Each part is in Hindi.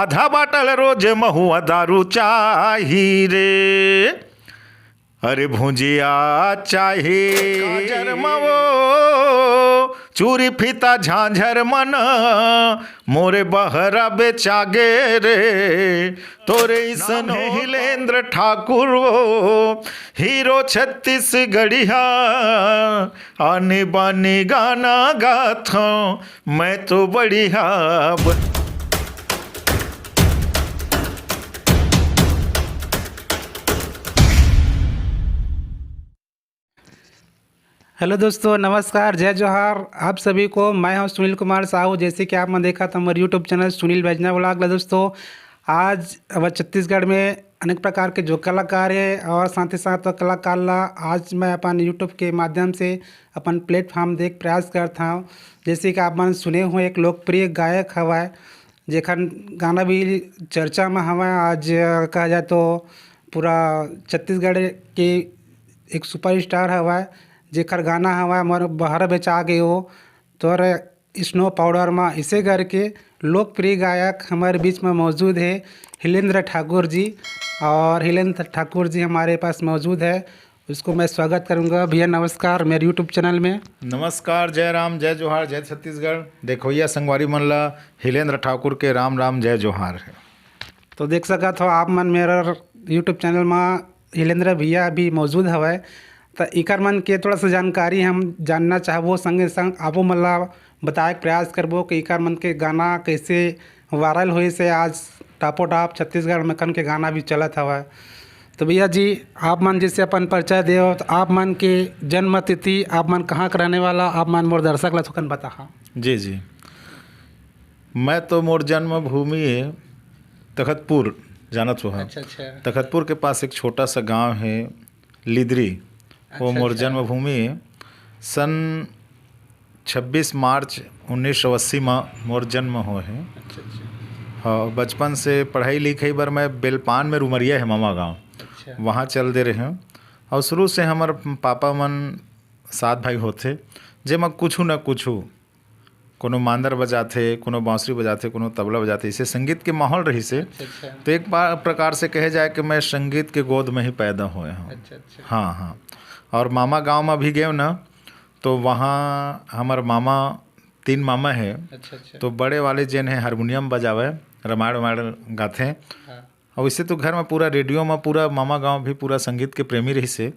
आधा बाटल रोज महुआ दारू चाही रे, अरे भुजिया चाही गाजर मवो चूरी फीता झांझर मन मोरे बहरा बेचागे रे, तोरे ईसन हिलेंद्र ठाकुर वो हीरो छत्तीसगढ़िया, आने बाने गाना गाथा मैं तो बढ़िया। हेलो दोस्तों, नमस्कार, जय जोहार आप सभी को। मैं हूं सुनील कुमार साहू। जैसे कि आपने देखा था हमारे यूट्यूब चैनल सुनील बैजना व्लॉग। दोस्तों आज अब छत्तीसगढ़ में अनेक प्रकार के जो कलाकार हैं और साथ ही साथ कलाकार ला आज मैं अपन यूट्यूब के माध्यम से अपन प्लेटफॉर्म देख प्रयास करता हूँ। जैसे कि आप मन सुने हुए एक लोकप्रिय गायक हवा जेखन गाना भी चर्चा में हवा। आज कहा जाए तो पूरा छत्तीसगढ़ के एक सुपरस्टार हवा जेखर गाना हवा मोर बहर बेचा गए हो तोर स्नो पाउडर में। इसे करके लोकप्रिय गायक हमारे बीच में मौजूद है हिलेंद्र ठाकुर जी, और हिलेंद्र ठाकुर जी हमारे पास मौजूद है। उसको मैं स्वागत करूंगा। भैया नमस्कार मेरे यूट्यूब चैनल में। नमस्कार, जय राम, जय जोहार, जय छत्तीसगढ़। देखोइया संगवारी मन ला हिलेंद्र ठाकुर के राम राम जय जोहार है। तो देख सका तो आप मन मेरा यूट्यूब चैनल में हिलेंद्र भैया भी मौजूद हवा। तो इकर मन के थोड़ा सा जानकारी हम जानना चाहबो, संगे संग आपो मन ला बताए प्रयास करबो कि इकर मन के गाना कैसे वायरल हुई से आज टापो टाप छत्तीसगढ़ में कन के गाना भी चलत हवा। तो भैया जी आप मन जैसे अपन परिचय दे, तो आप मन के जन्म तिथि, आप मन कहाँ का रहने वाला, आप मन मोर दर्शक ला थोकन बता। जी, मैं तो मोर जन्म भूमि है तखतपुर, जानत हो। अच्छा। तखतपुर के पास एक छोटा सा गांव है लिदरी, वो मोर जन्मभूमि है। सन 26 मार्च 1980 में मोर जन्म हो है। हाँ, बचपन से पढ़ाई लिखाई बर मैं बेलपान में रुमरिया है मामा गांव, वहाँ चल दे रहे हैं। और शुरू से हमार पापा मन 7 भाई होते जेमा कुछ न कुछ कोनो मांदर बजाते, कोनो बांसुरी बजाते, कोनो तबला बजाते, इसे संगीत के माहौल रही से। तो एक बार प्रकार से कहे जाए कि मैं संगीत के गोद में ही पैदा हुए हूँ। हाँ। और मामा गांव में भी गए ना, तो वहाँ हमार मामा 3 मामा है। तो बड़े वाले जन है हारमोनियम बजावे, रामायण गाते हैं। और इससे तो घर में पूरा रेडियो में पूरा मामा गांव भी पूरा संगीत के प्रेमी रही से,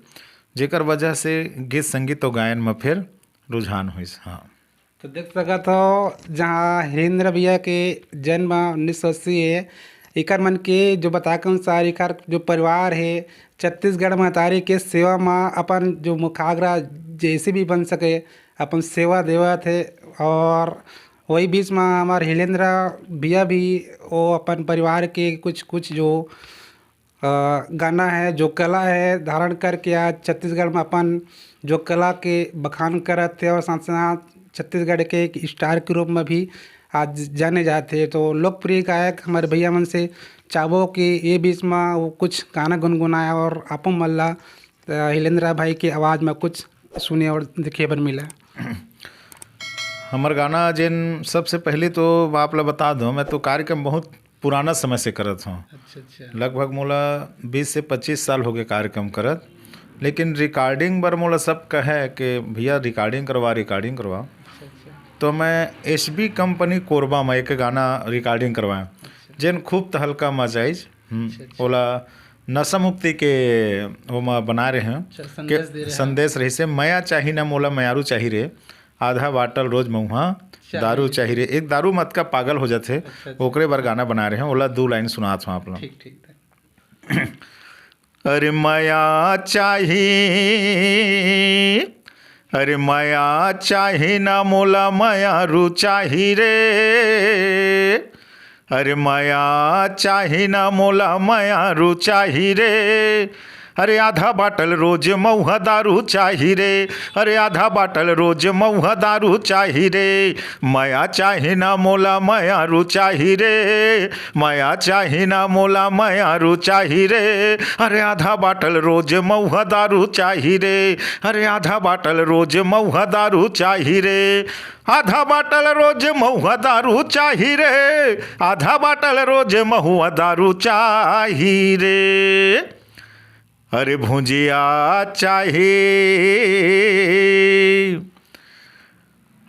जेकर वजह से गीत संगीत और गायन में फिर रुझान हुई। हाँ, तो देख सका तो जहाँ हिलेंद्र भैया के जन्म 1980 है। इकर मन के जो बता के अनुसार इकर जो परिवार है छत्तीसगढ़ महतारी के सेवा में अपन जो मुखाग्रा जैसे भी बन सके अपन सेवा देवा थे। और वही बीच में हमारे हिलेंद्र भैया भी वो अपन परिवार के कुछ जो गाना है, जो कला है धारण करके आज छत्तीसगढ़ में अपन जो कला के बखान करत थे, और साथ साथ छत्तीसगढ़ के एक स्टार के रूप में भी आज जाने जाते हैं। तो लोकप्रिय गायक हमारे भैया मन से चाहो कि ये बीच में वो कुछ गाना गुनगुनाया और आपो मल्ला हिलेंद्र भाई की आवाज़ में कुछ सुने और दिखे बन मिला। हमार गाना जिन सबसे पहले तो आप ला बता दो, मैं तो कार्यक्रम बहुत पुराना समय से करत हूँ। लगभग मोला 20 से 25 साल हो गए कार्यक्रम करत। लेकिन रिकॉर्डिंग बर मोला सब कहे कि भैया रिकॉर्डिंग करवा। तो मैं SB कंपनी कोरबा में एक गाना रिकॉर्डिंग करवाया जिन खूब तहलका मजाइज ओला नशा मुक्ति के वो में बना रहे हैं कि संदेश रही से मया चाही ना मोला मयारू चाही रे, आधा बाटल रोज महुआ दारू चाही रे। एक दारू मत का पागल हो जाते ओकरे बार गाना बना रहे हैं। ओला 2 लाइन सुनात हूँ आप लोग। अरे मया चाही, अरे मया चाही ना मोला मयारू चाही रे, अरे मया चाही ना मोला मयारू चाही रे, अरे आधा बाटल रोज मऊहा दारू चाही रे, अरे आधा बाटल रोज मऊहा दारू चाही रे, माया चाही ना मोला मायारू चाही रे, माया चाही ना मोला मायारू चाही रे, अरे आधा बाटल रोज मऊहा दारू चाही रे, अरे आधा बाटल रोज मऊहा दारू चाही रे, आधा बाटल रोज महुआ दारू चाही रे, आधा बाटल रोज महुआ दारू चाही रे, अरे भुजिया चाही,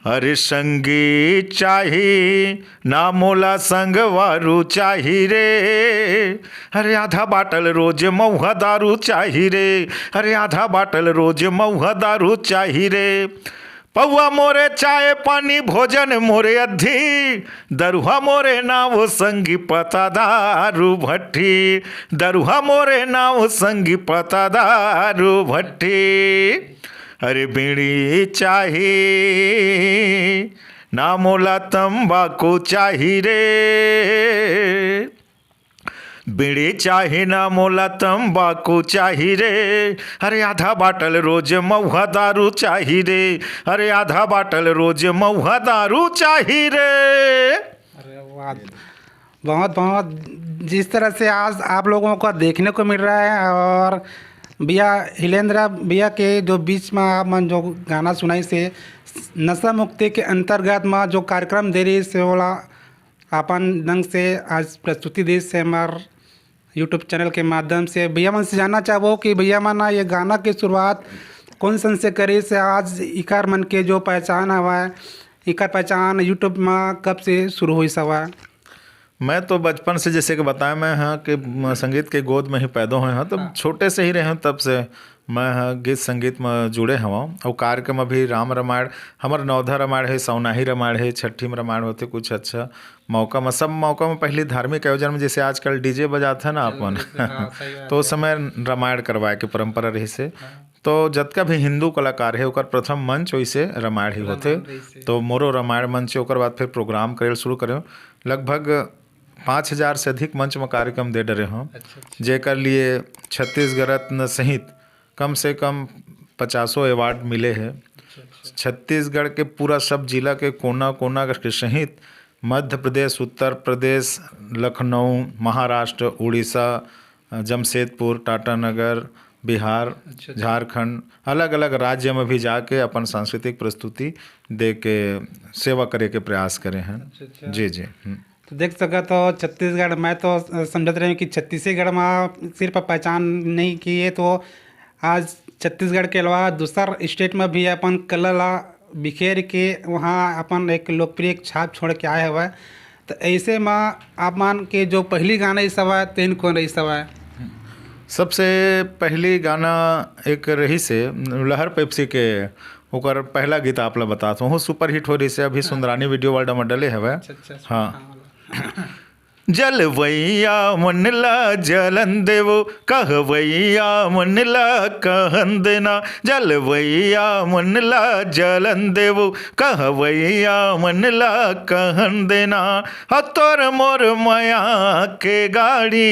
अरे संगी चाही ना मोला संगवारू चाही रे, अरे आधा बाटल रोज महुआ दारू चाही रे, अरे आधा बाटल रोज महुआ दारू चाही रे, पौआ मोरे चाय पानी भोजन मोरे अधी, दरुहा मोरे नाव संगी पता दारू भट्टी, दरुहा मोरे नाव संगी पता दारू भट्टी, अरे बीड़ी चाही ना मोला तंबाकू चाही रे, बीड़ी चाही ना मोला तंबाकू चाही रे, अरे आधा बाटल रोज महुआ दारू चाही रे, अरे आधा बाटल रोज महुआ दारू चाही रे। अरे वाह, बहुत बहुत जिस तरह से आज आप लोगों को देखने को मिल रहा है, और भैया हिलेंद्र भैया के जो बीच में आप मन जो गाना सुनाई से नशा मुक्ति के अंतर्गत में जो कार्यक्रम दे रही से वाला अपन ढंग से आज प्रस्तुति दे से हमारे यूट्यूब चैनल के माध्यम से भैया मन से जानना चाहो कि भैया मन ये गाना की शुरुआत कौन सन से करी से आज इकार मन के जो पहचान हुआ है, इकार पहचान यूट्यूब में कब से शुरू हुई सवा है? मैं तो बचपन से जैसे कि बताया मैं हाँ कि संगीत के गोद में ही पैदा हुए हैं, तो छोटे से ही रहे हैं, तब से मैं हाँ गीत संगीत में जुड़े हवा। और कार्यक्रम अभी राम रामायण हमारे नवधा रामायण है, सौनाही रामायण है, छठी में रामायण होते कुछ अच्छा मौका में, सब मौका में पहले धार्मिक आयोजन में जैसे आजकल डीजे बजाते हैं ना अपन तो उस समय रामायण करवाए के परंपरा रही से। तो जतका भी हिंदू कलाकार है ओकर प्रथम मंच वैसे रामायण ही होते, तो मोरो रामायण मंच ओकर बाद फिर प्रोग्राम करे शुरू करे। लगभग 5000 से अधिक मंच में कार्यक्रम दे डरे हों, जेकर लिए छत्तीसगढ़ रत्न सहित कम से कम 50 अवार्ड मिले हैं। छत्तीसगढ़ के पूरा सब जिला के कोना कोना के सहित मध्य प्रदेश, उत्तर प्रदेश, लखनऊ, महाराष्ट्र, उड़ीसा, जमशेदपुर, टाटानगर, बिहार, झारखंड, अलग अलग राज्य में भी जाके अपन सांस्कृतिक प्रस्तुति दे के सेवा करे के प्रयास करे हैं। जी जी। तो देख सका तो छत्तीसगढ़, मैं तो समझते रहे कि छत्तीसगढ़ में सिर्फ पहचान नहीं की है, तो आज छत्तीसगढ़ के अलावा दूसर स्टेट में भी अपन कला ला बिखेर के वहाँ अपन एक लोकप्रिय छाप छोड़ के आए हुआ है। तो ऐसे में आप मान के जो पहली गाना इस सवा तेन कौन रही सवा है? सबसे पहली गाना एक रही से लहर पेप्सी के ओकर पहला गीत आप ला बताता हूँ, सुपर हिट हो रही से अभी सुंदरानी वीडियो वर्ल्ड में डले है। हाँ, जलवैया मन ला जलन देवो, कहवैया मन ला कहन देना, जलवैया मन ला जलन देवो, कहवैया मन ला कहन देना, तोर मोर माया के गाड़ी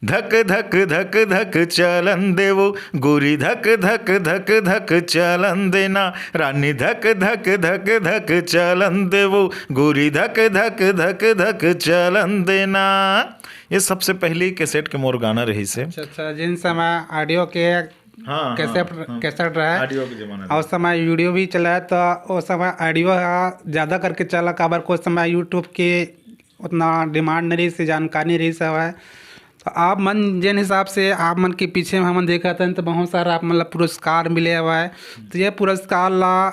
धक धक धक धक चलन देवो, गोरी धक धक धक धक चलन देना, रानी धक धक धक धक चलन देवो, गोरी धक धक धक धक चलन देना। ये सबसे पहली कैसेट के मोर गाना रही से। अच्छा, जिन समय ऑडियो के कैसेट रहा है, ऑडियो के जमाना और समय वीडियो भी चला है, तो उस समय ऑडियो ज़्यादा करके चला, काबर को समय यूट्यूब के उतना डिमांड नहीं रही से, जानकारी नहीं रही से है। तो आप मन जिन हिसाब से आप मन के पीछे हम देखा था तो बहुत सारा आप मतलब पुरस्कार मिले हुआ है। तो ये पुरस्कार ला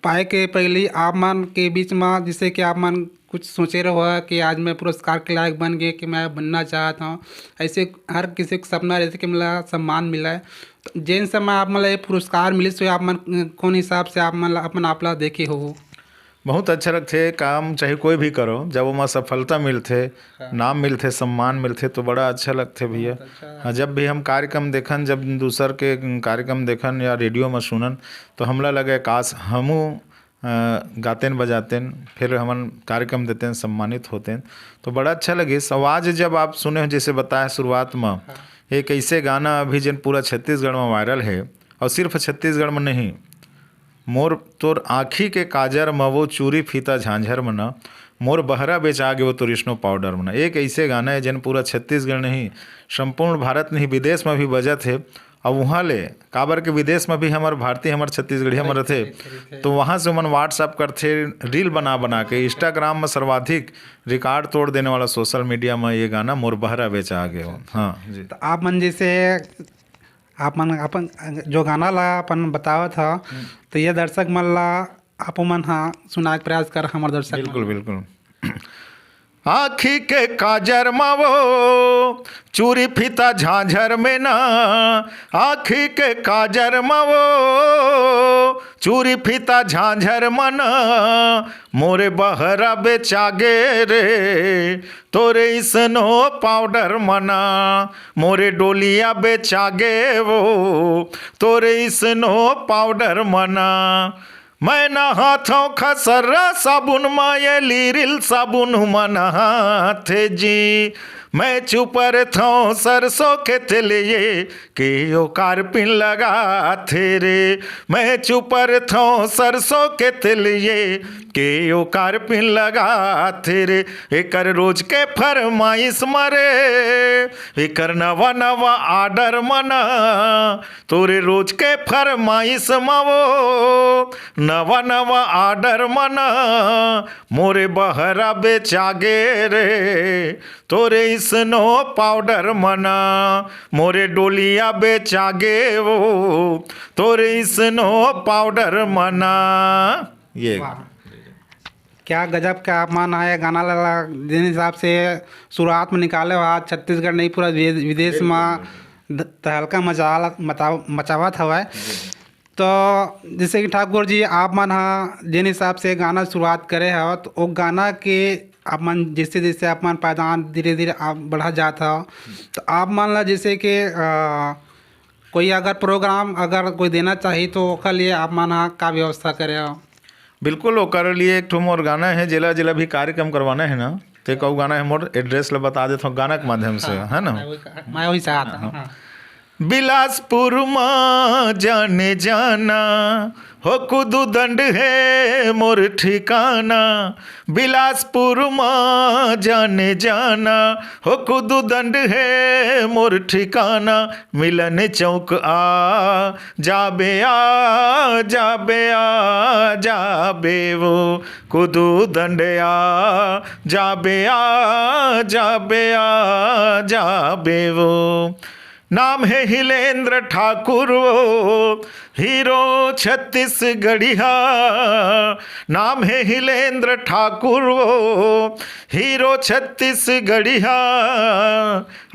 पाए के पहले आप मन के बीच में जिससे कि आप मन कुछ सोचे रहो कि आज मैं पुरस्कार के लायक बन गए कि मैं बनना चाहता हूँ, ऐसे हर किसी को सपना रहता कि मतलब सम्मान मिला है। तो जिन समय आप मतलब ये पुरस्कार मिले तो आप मन कौन हिसाब से आप मतलब अपन आपला देखे हो? बहुत अच्छा लगते काम, चाहे कोई भी करो, जब वहाँ सफलता मिलते, नाम मिलते, सम्मान मिलते तो बड़ा अच्छा लगते भैया। हाँ, जब भी हम कार्यक्रम देखन, जब दूसर के कार्यक्रम देखन या रेडियो में सुनन तो हमला लगे काश हमू गातेन बजातेन, फिर हमन कार्यक्रम देते हैं, सम्मानित होते हैं, तो बड़ा अच्छा लगे। आवाज़ जब आप सुने हो, जैसे बताया शुरुआत में एक ऐसे गाना अभी जन पूरा छत्तीसगढ़ में वायरल है, और सिर्फ छत्तीसगढ़ में नहीं, मोर तोर आँखी के काजर में वो चूरी फीता झांझर में ना, मोर बहरा बेचा गे वो तो रिश्नो पाउडर में। एक ऐसे गाना है जन पूरा छत्तीसगढ़ नहीं, संपूर्ण भारत नहीं, विदेश में भी बजत है। और वहाँ ले काबर के विदेश में भी हमारे भारतीय, हमारे छत्तीसगढ़ी हमारे थे, तो वहाँ से मन व्हाट्सअप करते, रील बना बना के इंस्टाग्राम में सर्वाधिक रिकॉर्ड तोड़ देने वाला सोशल मीडिया में ये गाना मोर बहरा बेचा आगे हो। हाँ जी। तो आप मन जैसे आप मन अपन जो गाना ला अपन बतावा था, तो ये दर्शक मन ला आप मन हाँ सुना के प्रयास कर हमारे दर्शक। बिल्कुल बिल्कुल। आँखी के काजर में वो चूरी फीता झांझर में ना, आँखी के काजर में वो चूरी फीता झांझर में ना, मोरे बहरा बेचागे रे तोरे इसनो पाउडर मना, मोरे डोलिया बेचागे वो तोरे इसनो पाउडर मना। मैं नहाथों खसरा साबुन माये लीरिल साबुन मनाथे जी, मैं चुपर थो सरसों के तेलिए के ओ कारपिन लगा थे रे, मैं चुपर थो सरसों के तेलिए के ओ कारपिन लगा थे रे। एकर रोज के फरमाइश मरे, एकर नवा नवा आर्डर मना, तोरे रोज के फरमाइश मवो नवा नवा आर्डर मना, मोरे बहरा बेचागे रे तोरे इसनो पाउडर मना, मोरे डोलिया बेचागे वो तोरे इसनो पाउडर मना। ये क्या गजब का आप मान आया गाना लगा, जिस हिसाब से शुरुआत में निकाले हुआ छत्तीसगढ़ नहीं पूरा विदेश में तहलका मचावत हवा। तो जैसे कि ठाकुर जी आप मन हाँ जिन हिसाब से गाना शुरुआत करे हो, तो वो गाना के आप मन जैसे जैसे आप मन पैदान धीरे धीरे आप बढ़ा जाता हो, तो आप मान ला जैसे कि कोई अगर प्रोग्राम अगर कोई देना चाहिए तो ओकर लिए आप मन हाँ का व्यवस्था करे हो? बिल्कुल, ओकर लिए एक ठो मोर गाना है, जिला जिला भी कार्यक्रम करवाना है ना, तो एक और गाना है, मोर एड्रेस ला बता देता हूँ गाना के माध्यम से। है ना, मैं वही चाहता हूँ। बिलासपुर माँ जाने जाना हो कुदू दंड है मोर ठिकाना, बिलासपुर माँ जाने जाना हो कुदू दंड है मोर ठिकाना, मिलन चौक आ जाबे आ जाबे आ जाबे वो कुदू दंड आ जाबे आ जाबे आ जाबे वो। नाम है हिलेंद्र ठाकुर वो हीरो छत्तीसगढ़िया, नाम है हिलेंद्र ठाकुर वो हीरो छत्तीसगढ़िया,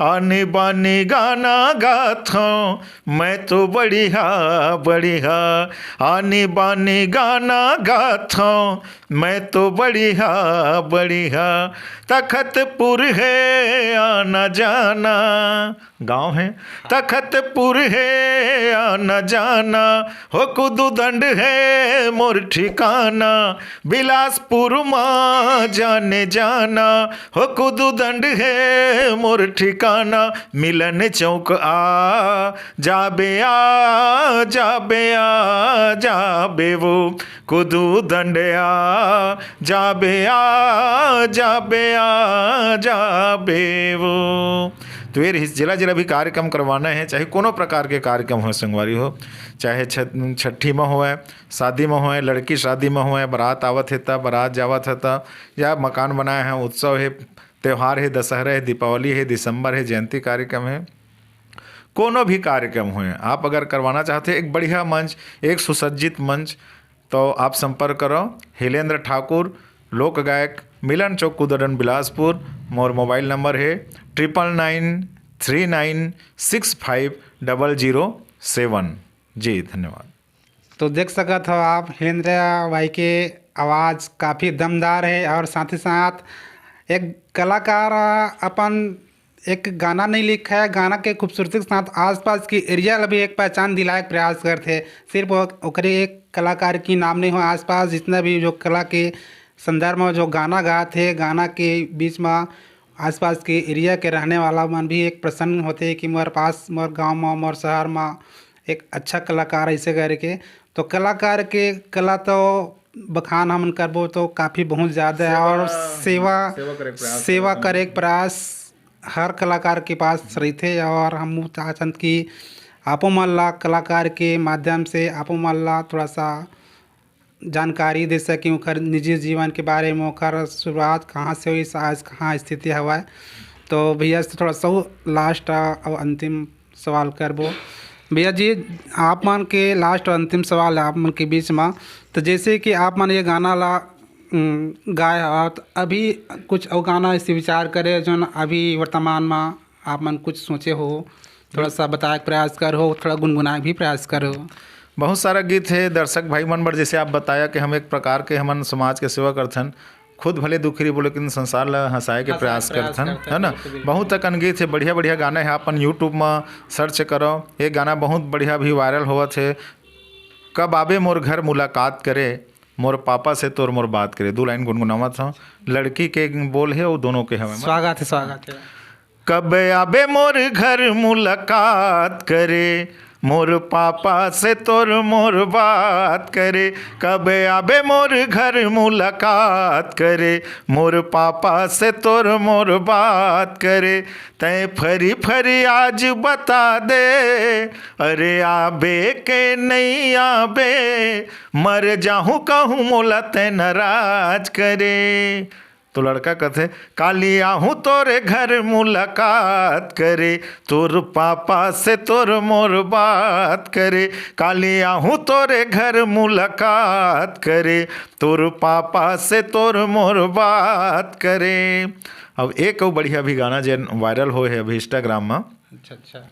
आने बाने गाना गाथा मैं तो बढ़िया बढ़िया, आने बाने गाना गाथा मैं तो बढ़िया बढ़िया, तखतपुर है आना जाना, गांव है तखतपुर है आना जाना, हो कुदू दंड है मोर ठिकाना, बिलासपुर माँ जाने जाना हो कुदू दंड है मोर ठिकाना, मिलन चौक आ जाबे आ जाबे आ जाबे वो कुदू दंड आ जाबे आ जाबे आ जाबे वो। तो ये जिला जिला भी कार्यक्रम करवाना है, चाहे कोनो प्रकार के कार्यक्रम हो, संगवारी हो, चाहे छठी में हो, शादी में हो, लड़की शादी में हो, बारात आवत है तब, बारात जावत है तब, या मकान बनाए हैं, उत्सव है, त्यौहार है, दशहरा है, दीपावली है, दिसंबर है, जयंती कार्यक्रम है, कोनो भी कार्यक्रम हो, आप अगर करवाना चाहते हैं एक बढ़िया मंच, एक सुसज्जित मंच, तो आप संपर्क करो हिलेंद्र ठाकुर लोक गायक, मिलन चौक कुदरन बिलासपुर। मोर मोबाइल नंबर है 9993965007। जी धन्यवाद। तो देख सकत हो आप हिलेंद्र भाई के आवाज़ काफ़ी दमदार है, और साथ ही साथ एक कलाकार अपन एक गाना नहीं लिखा है, गाना के खूबसूरती के साथ आसपास की एरिया ला भी एक पहचान दिलाए प्रयास करते, सिर्फ ओकरे एक कलाकार की नाम नहीं हो, आसपास जितना भी जो कला के संदर्भ में जो गाना गाते, गाना के बीच में आसपास के एरिया के रहने वाला मन भी एक प्रसन्न होते कि मोर पास मोर गांव में मोर शहर में एक अच्छा कलाकार ऐसे करके। तो कलाकार के कला तो बखान हम करबो तो काफ़ी बहुत ज़्यादा है, और सेवा करे के प्रयास हर कलाकार के पास रहते। और हम चाहत कि आपो मन ला कलाकार के माध्यम से आपो मन ला थोड़ा सा जानकारी दे सकें ओकर निजी जीवन के बारे में, ओकर शुरुआत कहाँ से हुई, आज कहाँ स्थिति हवा है। तो भैया से थोड़ा सा लास्ट और अंतिम सवाल करबो। भैया जी, आप मन के लास्ट और अंतिम सवाल है आप मन के बीच में। तो जैसे कि आप मन ये गाना ला गाए हो, तो अभी कुछ और गाना ऐसे विचार करे जो न अभी वर्तमान में आप मन कुछ सोचे हो, थोड़ा सा बताए के प्रयास करो, थोड़ा गुनगुनाए भी प्रयास करो। बहुत सारा गीत है दर्शक भाई मन बर, जैसे आप बताया कि हम एक प्रकार के हमन समाज के सेवा करथन, खुद भले दुखी रही बोले लेकिन संसार ला हंसाए के प्रयास करथन, है ना। बहुत अकन गीत है, बढ़िया बढ़िया गाना है, अपन यूट्यूब में सर्च करो। ये गाना बहुत बढ़िया भी वायरल हुआ थे। कब आबे मोर घर मुलाकात करे, मोर पापा से तोर मोर बात करे, 2 लाइन गुनगुनावा था। लड़की के बोल है वो दोनों के हमें स्वागत है, स्वागत है। कब आबे मोर घर मुलाकात करे, मोर पापा से तोर मोर बात करे। कब आबे मोर घर मुलाकात करे, मोर पापा से तोर मोर बात करे। तय फरी फरी आज बता दे, अरे आबे के नहीं आबे, मर जाहूँ कहूँ मोला तय नाराज करे। तो लड़का कहते काली आहूँ तोरे घर मुलाकात करे, तोर पापा से तोर मोर बात करे। काली आहूँ तोरे घर मुलाकात करे, तोर पापा से तोर मोर बात करे। अब एक और बढ़िया भी गाना जो वायरल हो है अभी इंस्टाग्राम में। अच्छा।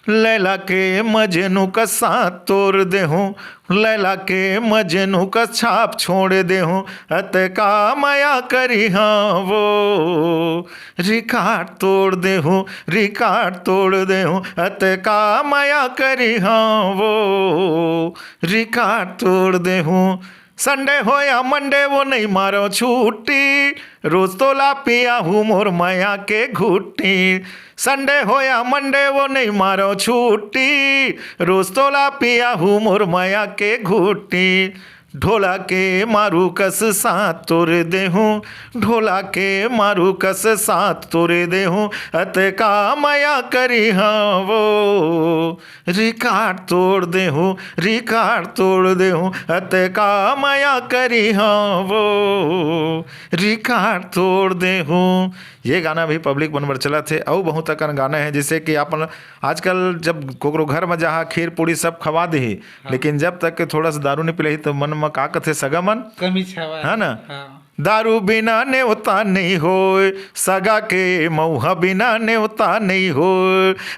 लैला के मजनू का साथ तोड़ दे हूँ, लैला के मजनू का छाप छोड़ दे हूँ, अत का माया करी हाँ वो रिकॉर्ड तोड़ दे हूँ, रिकॉर्ड तोड़ दे हूँ, अत का माया करी हाँ वो रिकॉर्ड तोड़ दे हूँ। संडे हो या मंडे वो नहीं मारो छुट्टी, रोज तो ला पिया हूँ मोर माया के घुट्टी। संडे हो या मंडे वो नहीं मारो छुट्टी, रोज तो ला पिया हूँ मोर माया के घुट्टी। ढोला के मारू कस साथ तोरे दे हूँ, ढोला के मारू कस साथ तोरे दे हूँ, अत का माया करी हाँ वो रिकॉर्ड तोड़ दे हूँ, रिकॉर्ड तोड़ दे हूँ, अत का माया करी हाँ वो रिकॉर्ड तोड़ दे हूँ। ये गाना भी पब्लिक मन पर चला थे। और बहुत अकन गाना है जैसे कि अपन आजकल जब कोकरो घर में जहाँ खीर पूड़ी सब खवा दे, लेकिन जब तक के थोड़ा सा दारू नहीं पिले तो मन में का कथे सगा मन कमी छवा है ना। हाँ। दारू बिना नेवता नहीं हो, सगा के मऊहा बिना नेवता नहीं हो।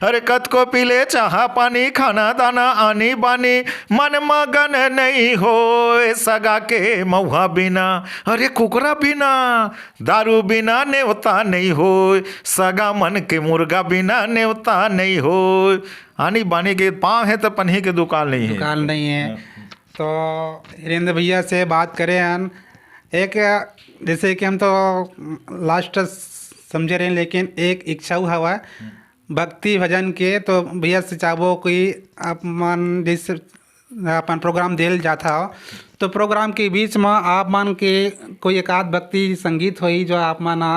अरे कत को पीले चाहा पानी खाना दाना आनी बानी, मन मगन नहीं हो सगा के मऊहा बिना। अरे कुकरा बिना दारू बिना नेवता नहीं हो, सगा मन के मुर्गा बिना नेवता नहीं हो। आनी बानी के पाँव है तो पन्ही के दुकान नहीं है, दुकान नहीं है। तो हीरेंद्र भैया से बात करें हम एक, जैसे कि हम तो लास्ट समझे रहे हैं, लेकिन एक इच्छा हुआ है भक्ति भजन के। तो भैया से चाहो कोई अपन जैसे अपन प्रोग्राम देल जाता हो, तो प्रोग्राम के बीच में आप मान के कोई एक आध भक्ति संगीत होई जो आप माना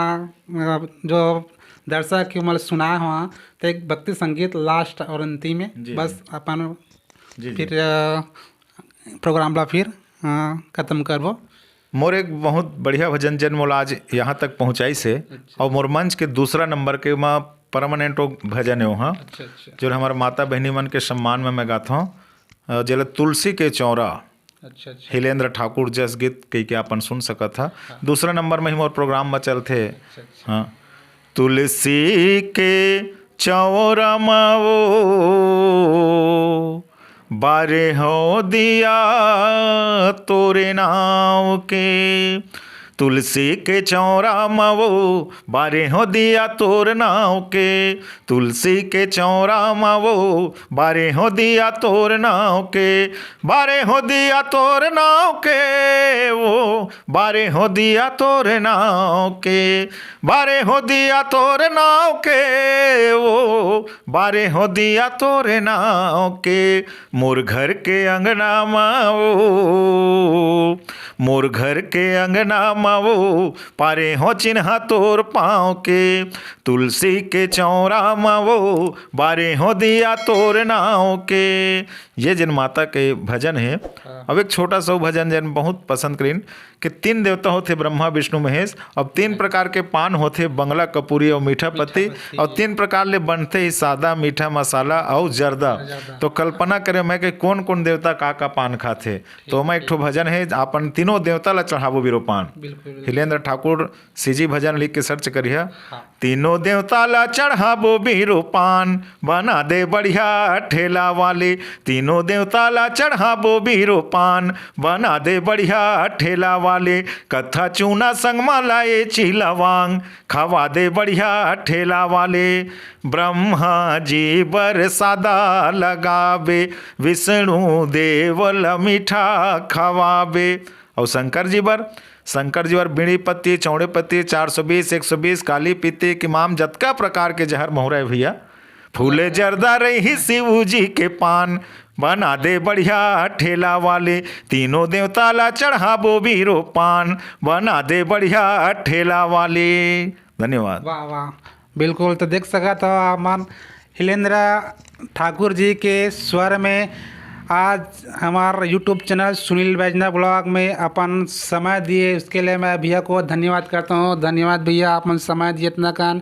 जो दर्शक के मतलब सुनाए हुआ, तो एक भक्ति संगीत लास्ट और अंतिम में बस अपन फिर प्रोग्राम ला फिर ख़त्म करबो। मोर एक बहुत बढ़िया भजन जन मोला आज यहाँ तक पहुँचाई से। और मोर मंच के दूसरा नंबर के माँ परमानेंट भजन है वहाँ, जो हमारे माता बहनी मन के सम्मान में मैं गाता हूँ, जल तुलसी के चौरा। हिलेंद्र ठाकुर जस गीत कई के अपन सुन सका था। दूसरा नंबर में ही मोर प्रोग्राम में चलते। हाँ, तुलसी के चौरा माओ बारे हो दिया तोरे नाव के, तुलसी के चौरा मवो बारे हो दिया तोर नाव के, तुलसी के चौरा मवो बारे हो दिया तोर नाव के, बारे हो दिया तोर नाव के, वो बारे हो दिया तोर नाव के, बारे हो दिया तोर नाव के, वो बारे हो दिया तोर नाव के। मोर घर के अंगना माओ, मोर घर के अंगना माओ पारे हो चिन्हा तोर पाँव के, तुलसी के चौरा माओ बारे हो दिया तोर नाव के। ये जिन माता के भजन है। अब एक छोटा सा भजन जन बहुत पसंद करीन कि 3 देवता होते ब्रह्मा विष्णु महेश, अब 3 प्रकार के पान होते बंगला कपूरी और मीठा पत्ती, और 3 प्रकार ले बनते ही सादा मीठा मसाला और जर्दा। तो कल्पना करे मैं कि कौन कौन देवता का पान खाते, तो मैं एक ठो भजन है अपन तीनों देवता ला चढ़ाबो बीरो पान। हिलेंद्र ठाकुर सीजी भजन लिख के सर्च करिए। तीनों देवता ला चढ़ाबो बीरो पान, बना दे बढ़िया ठेला वाले, तीनों देवता ला चढ़ाबो बीरो पान, बना दे बढ़िया ठेला वाले, कथा चूना संग मालाए चिलवांग, खवा दे बढ़िया ठेला वाले। ब्रह्मा जी बर सादा लगावे, विष्णु देवल मीठा खवावे, और शंकर जी बर बीड़ी पत्ती चौड़े पत्ती 420 120 काली पीती किमाम जतका प्रकार के जहर मोहरा भैया, फूले जर्दा रही शिव जी के पान, बना दे बढ़िया ठेला वाले, तीनों देवता ला चढ़ाबो बीरो पान, बना दे बढ़िया ठेला वाले। धन्यवाद। वाह वाह, बिल्कुल। तो देख सका तो अपन हिलेंद्र ठाकुर जी के स्वर में आज हमारा यूट्यूब चैनल सुनील बैजना ब्लॉग में अपन समय दिए, उसके लिए मैं भैया को धन्यवाद करता हूँ। धन्यवाद भैया, अपन समय दिए इतना कान।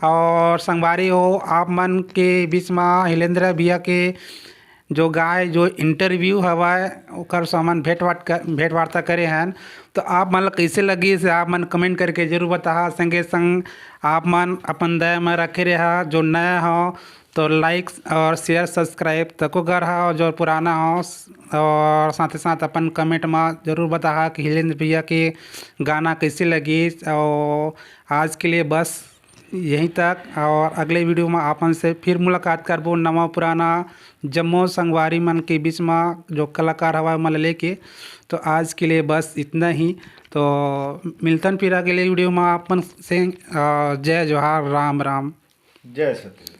और संगवारी हो आप मन के बीच में हिलेंद्र भैया के जो गाय जो इंटरव्यू हवा ओकर सामान भेंट वार्ता करे हैं, तो आप मन कैसे लगी से आप मन कमेंट करके जरूर बता। संगे संग आप मन अपन दया में रखे रहा, जो नया हो तो लाइक और शेयर सब्सक्राइब तको कर हा, और जो पुराना हो और साथ ही साथ अपन कमेंट में ज़रूर बता कि हिलेंद्र भैया के गाना कैसे लगी। और आज के लिए बस यहीं तक, और अगले वीडियो में अपन से फिर मुलाकात करबो नवा पुराना जम्मू संगवारी मन के बीच में जो कलाकार हवा मन लेके। तो आज के लिए बस इतना ही, तो मिलतन फिर अगले वीडियो में अपन से। जय जोहार, राम राम, जय सती।